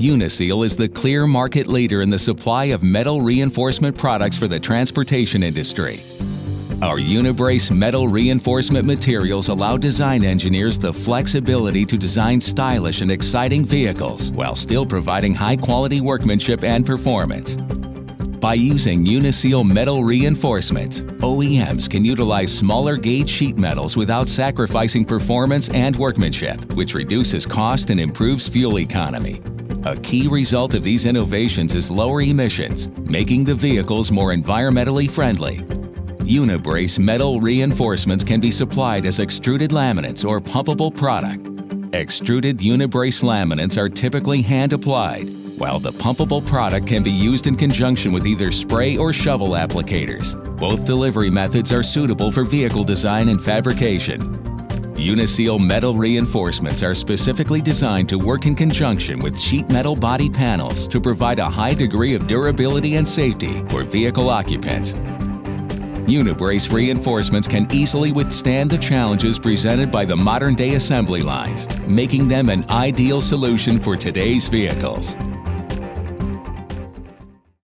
Uniseal is the clear market leader in the supply of metal reinforcement products for the transportation industry. Our Unibrace metal reinforcement materials allow design engineers the flexibility to design stylish and exciting vehicles while still providing high-quality workmanship and performance. By using Uniseal metal reinforcements, OEMs can utilize smaller gauge sheet metals without sacrificing performance and workmanship, which reduces cost and improves fuel economy. A key result of these innovations is lower emissions, making the vehicles more environmentally friendly. Unibrace metal reinforcements can be supplied as extruded laminates or pumpable product. Extruded Unibrace laminates are typically hand-applied, while the pumpable product can be used in conjunction with either spray or shovel applicators. Both delivery methods are suitable for vehicle design and fabrication. Uniseal metal reinforcements are specifically designed to work in conjunction with sheet metal body panels to provide a high degree of durability and safety for vehicle occupants. Unibrace reinforcements can easily withstand the challenges presented by the modern-day assembly lines, making them an ideal solution for today's vehicles.